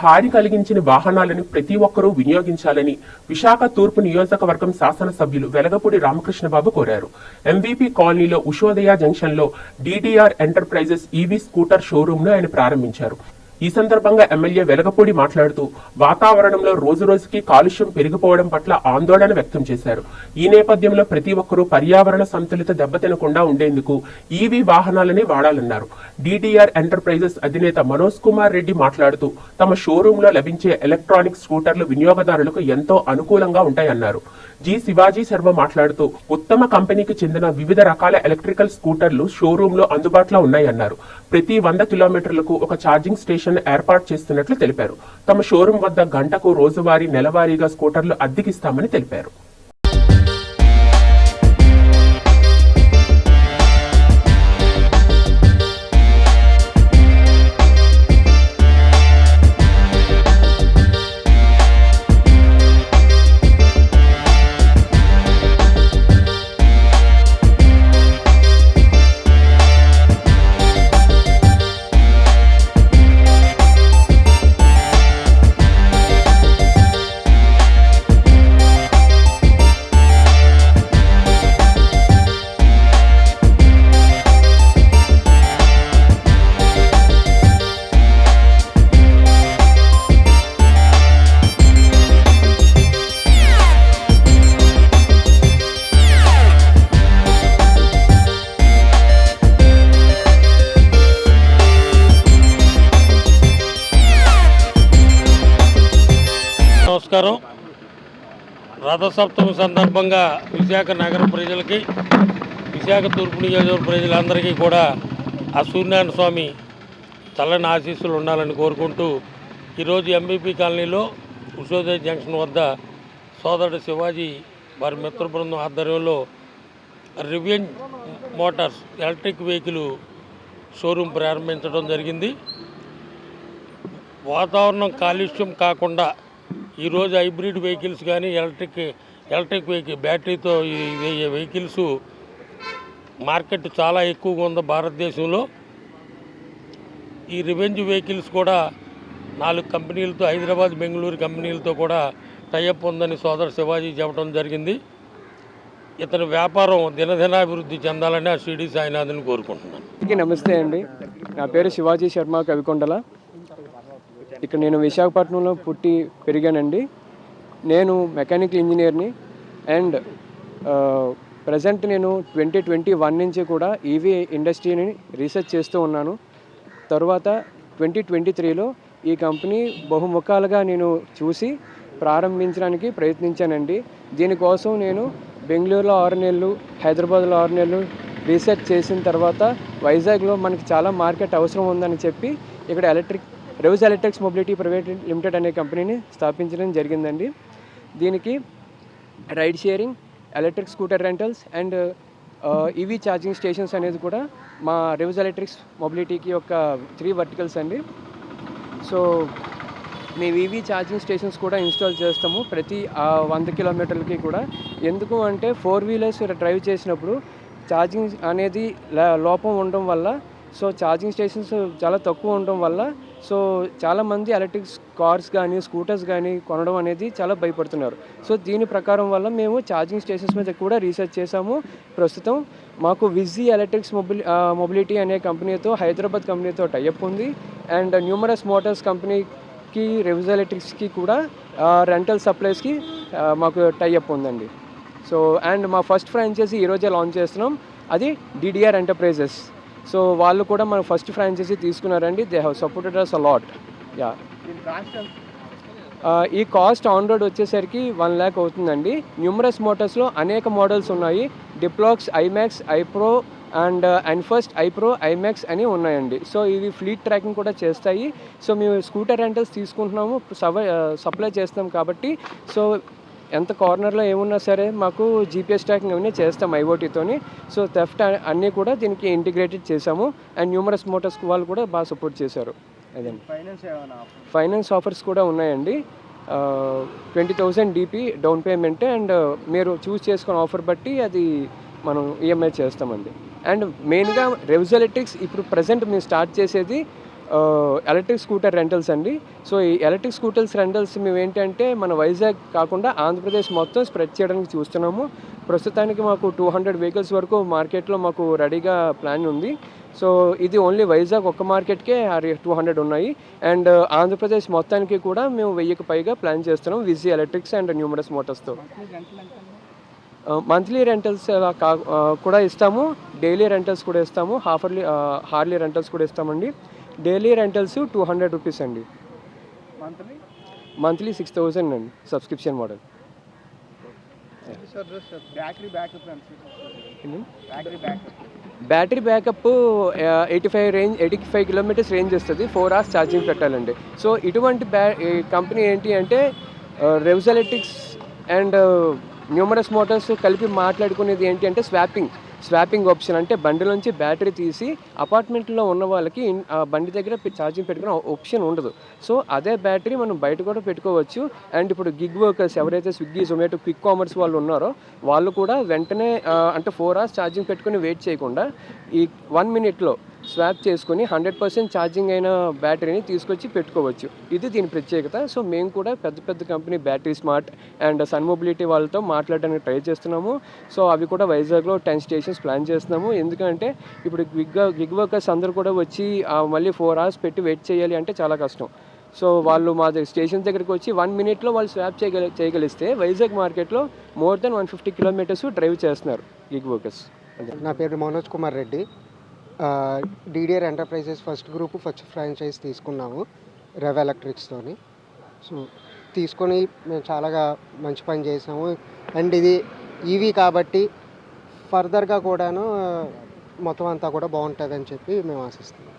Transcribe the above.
హాని కలిగించిన వాహనాలను ప్రతి ఒక్కరూ వినియోగించాలని విశాఖ తూర్పు నియోజకవర్గం శాసనసభ్యులు వెలగపూడి రామకృష్ణబాబు కోరారు. ఎంవీపీ కాలనీలో ఉషోదయ జంక్షన్ లో DDR enterprises EV scooter showroom ను ఆయన ప్రారంభించారు. ఈ సందర్భంగా ఎమ్మెల్యే వెలగపూడి మాట్లాడుతూ వాతావరణంలో రోజురోజుకి కాలుష్యం పెరిగిపోవడం పట్ల ఆందోళన వ్యక్తం చేశారు. ఈ నేపథ్యంలో ప్రతి ఒక్కరూ పర్యావరణ సంతులిత దెబ్బతినకుండా ఉండేందుకు ఈవీ వాహనాలనే వాడాలన్నారు. డీడీఆర్ ఎంటర్ప్రైజెస్ అధినేత మనోజ్ కుమార్ రెడ్డి మాట్లాడుతూ తమ షోరూమ్ లో లభించే ఎలక్ట్రానిక్ స్కూటర్లు వినియోగదారులకు ఎంతో అనుకూలంగా ఉంటాయన్నారు. జి శివాజీ శర్మ మాట్లాడుతూ ఉత్తమ కంపెనీకి చెందిన వివిధ రకాల ఎలక్ట్రికల్ స్కూటర్లు షోరూమ్ లో అందుబాటులో ఉన్నాయన్నారు. ప్రతి 100 కిలోమీటర్లకు ఒక ఛార్జింగ్ స్టేషన్ ఏర్పాటు చేస్తున్నట్లు తెలిపారు. తమ షోరూమ్ వద్ద గంటకు రోజువారీ నెలవారీగా స్కూటర్లు అద్దెకిస్తామని తెలిపారు. నమస్కారం. రథసప్తమి సందర్భంగా విశాఖ నగర ప్రజలకి, విశాఖ తూర్పు నియోజకవర్గ ప్రజలందరికీ కూడా ఆ సూర్యనారాయణ స్వామి చల్లని ఆశీస్సులు ఉండాలని కోరుకుంటూ ఈరోజు ఎంబీపీ కాలనీలో ఉషోదయ జంక్షన్ వద్ద సోదరుడు శివాజీ వారి మిత్ర బృందం ఆధ్వర్యంలో revenge Motors electric vehicle showroom ప్రారంభించడం జరిగింది. వాతావరణం కాలుష్యం కాకుండా ఈరోజు హైబ్రిడ్ వెహికల్స్ కానీ ఎలక్ట్రిక్ వెహికల్ బ్యాటరీతో ఈ వెహికల్స్ మార్కెట్ చాలా ఎక్కువగా ఉంది భారతదేశంలో. ఈ రివెంజ్ వెహికల్స్ కూడా 4 కంపెనీలతో, హైదరాబాద్, బెంగళూరు కంపెనీలతో కూడా టైఅప్ ఉందని సోదరు శివాజీ చెప్పడం జరిగింది. ఇతని వ్యాపారం దినదినాభివృద్ధి చెందాలని ఆ షిరిడి సాయినాథ్ని కోరుకుంటున్నాను. నమస్తే అండి, నా పేరు శివాజీ శర్మ కవికొండల. ఇక్కడ నేను విశాఖపట్నంలో పుట్టి పెరిగానండి. నేను మెకానికల్ ఇంజనీర్ని అండ్ ప్రజెంట్ నేను 2021 నుంచి కూడా ఈవీ ఇండస్ట్రీని రీసెర్చ్ చేస్తూ ఉన్నాను. తర్వాత 2023లో ఈ కంపెనీ బహుముఖాలుగా నేను చూసి ప్రారంభించడానికి ప్రయత్నించానండి. దీనికోసం నేను బెంగళూరులో 6 నెలలు, హైదరాబాద్లో 6 నెలలు రీసెర్చ్ చేసిన తర్వాత వైజాగ్లో మనకి చాలా మార్కెట్ అవసరం ఉందని చెప్పి ఇక్కడ Revs electrics mobility private limited అనే కంపెనీని స్థాపించడం జరిగిందండి. దీనికి ride sharing, electric scooter rentals and EV charging stations అనేది కూడా మా రివ్స్ ఎలక్ట్రిక్స్ మొబిలిటీకి ఒక 3 వర్టికల్స్ అండి. సో మేము ఈవీ ఛార్జింగ్ స్టేషన్స్ కూడా ఇన్స్టాల్ చేస్తాము ప్రతి 100 కిలోమీటర్లకి కూడా. ఎందుకు అంటే 4 వీలర్స్ డ్రైవ్ చేసినప్పుడు ఛార్జింగ్ అనేది లోపం ఉండడం వల్ల, సో ఛార్జింగ్ స్టేషన్స్ చాలా తక్కువ ఉండడం వల్ల సో చాలామంది ఎలక్ట్రిక్ కార్స్ కానీ స్కూటర్స్ కానీ కొనడం అనేది చాలా భయపడుతున్నారు. సో దీని ప్రకారం వల్ల మేము ఛార్జింగ్ స్టేషన్స్ మీద కూడా రీసెర్చ్ చేసాము. ప్రస్తుతం మాకు విజీ ఎలక్ట్రిక్స్ మొబిలిటీ అనే కంపెనీతో, హైదరాబాద్ కంపెనీతో టైఅప్ ఉంది. అండ్ న్యూమరస్ మోటార్స్ కంపెనీకి, రివ్స్ ఎలక్ట్రిక్స్కి కూడా రెంటల్ సప్లైస్కి మాకు టైఅప్ ఉందండి. సో అండ్ మా ఫస్ట్ ఫ్రాంచైజీ ఈరోజే లాంచ్ చేస్తున్నాం, అది డీడీఆర్ ఎంటర్ప్రైజెస్. సో వాళ్ళు కూడా మన ఫస్ట్ ఫ్రాంచైజీ తీసుకున్నారండి. They have supported us a lot. Yeah, ఈ కాస్ట్ ఆన్ రోడ్ వచ్చేసరికి 1 lakh అవుతుందండి. న్యూమరస్ మోటార్స్లో అనేక మోడల్స్ ఉన్నాయి. డిప్లాక్స్, iMax, iPro and N first, iPro, iMax అని ఉన్నాయండి. సో ఇవి ఫ్లీట్ ట్రాకింగ్ కూడా చేస్తాయి. సో మేము స్కూటర్ రెంటల్స్ తీసుకుంటున్నాము, సప్లై చేస్తాం కాబట్టి సో ఎంత కార్నర్లో ఏమున్నా సరే మాకు జీపీఎస్ ట్రాకింగ్ అవన్నీ చేస్తాం ఐఓటీతోని. సో థెఫ్ట్ అన్నీ కూడా దీనికి ఇంటిగ్రేటెడ్ చేసాము. అండ్ న్యూమరస్ మోటార్స్ వాళ్ళు కూడా బాగా సపోర్ట్ చేశారు. అదండి. ఫైనాన్స్ ఆఫర్స్ కూడా ఉన్నాయండి. 20,000 DP డౌన్ పేమెంట్ అండ్ మీరు చూస్ చేసుకున్న ఆఫర్ బట్టి అది మనం ఈఎంఐ చేస్తామండి. అండ్ మెయిన్గా రివ్స్ ఎలక్ట్రిక్స్ ఇప్పుడు ప్రజెంట్ మేము స్టార్ట్ చేసేది ఎలక్ట్రిక్ స్కూటర్ రెంటల్స్ అండి. సో ఈ ఎలక్ట్రిక్ స్కూటర్స్ రెంటల్స్ మేము ఏంటంటే మన వైజాగ్ కాకుండా ఆంధ్రప్రదేశ్ మొత్తం స్ప్రెడ్ చేయడానికి చూస్తున్నాము. ప్రస్తుతానికి మాకు 200 వెహికల్స్ వరకు మార్కెట్లో మాకు రెడీగా ప్లాన్ ఉంది. సో ఇది ఓన్లీ వైజాగ్ ఒక్క మార్కెట్కే 200 ఉన్నాయి. అండ్ ఆంధ్రప్రదేశ్ మొత్తానికి కూడా మేము 1000కి పైగా ప్లాన్ చేస్తున్నాం విజీ ఎలక్ట్రిక్స్ అండ్ న్యూమరస్ మోటార్స్తో. మంత్లీ రెంటల్స్ కూడా ఇస్తాము, డైలీ రెంటల్స్ కూడా ఇస్తాము, హార్లీ రెంటల్స్ కూడా ఇస్తామండి. డైలీ రెంటల్స్ 200 రూపీస్ అండి, మంత్లీ 6000 అండి subscription model. Battery backup 85 kilometres range వస్తుంది. 4 hours ఛార్జింగ్ పెట్టాలండి. సో ఇటువంటి కంపెనీ ఏంటి అంటే రెవ్స్ ఎలక్ట్రిక్స్ అండ్ న్యూమరస్ మోటార్స్ కలిపి మాట్లాడుకునేది ఏంటి అంటే స్వాపింగ్ ఆప్షన్. అంటే బండిలోంచి బ్యాటరీ తీసి అపార్ట్మెంట్లో ఉన్న వాళ్ళకి ఆ బండి దగ్గర ఛార్జింగ్ పెట్టుకునే ఆప్షన్ ఉండదు. సో అదే బ్యాటరీ మనం బయట కూడా పెట్టుకోవచ్చు. అండ్ ఇప్పుడు గిగ్ వర్కర్స్ ఎవరైతే స్విగ్గీ, జొమాటో, క్విక్ కామర్స్ వాళ్ళు ఉన్నారో వాళ్ళు కూడా వెంటనే అంటే 4 hours ఛార్జింగ్ పెట్టుకుని వెయిట్ చేయకుండా ఈ 1 minute స్వాప్ చేసుకుని 100% ఛార్జింగ్ అయిన బ్యాటరీని తీసుకొచ్చి పెట్టుకోవచ్చు. ఇది దీని ప్రత్యేకత. సో మేము కూడా పెద్ద company Battery Smart and Sun Mobility వాళ్ళతో మాట్లాడడానికి ట్రై చేస్తున్నాము. సో అవి కూడా వైజాగ్లో 10 stations ప్లాన్ చేస్తున్నాము. ఎందుకంటే ఇప్పుడు గిగ్ వర్కర్స్ అందరూ కూడా వచ్చి మళ్ళీ 4 hours పెట్టి వెయిట్ చేయాలి అంటే చాలా కష్టం. సో వాళ్ళు మా స్టేషన్ దగ్గరికి వచ్చి 1 minute వాళ్ళు స్వాప్ చేయగలిస్తే వైజాగ్ మార్కెట్లో మోర్ దెన్ 150 kilometers డ్రైవ్ చేస్తున్నారు గిగ్ వర్కర్స్. నా పేరు Manoj Kumar Reddy. DDR enterprises first franchise తీసుకున్నాము రెవ్ ఎలక్ట్రిక్స్తోని. సో తీసుకొని మేము చాలా మంచి పని చేసాము. అండ్ ఇది ఈవీ కాబట్టి ఫర్దర్గా కూడాను మొత్తం అంతా కూడా బాగుంటుందని చెప్పి మేము ఆశిస్తున్నాం.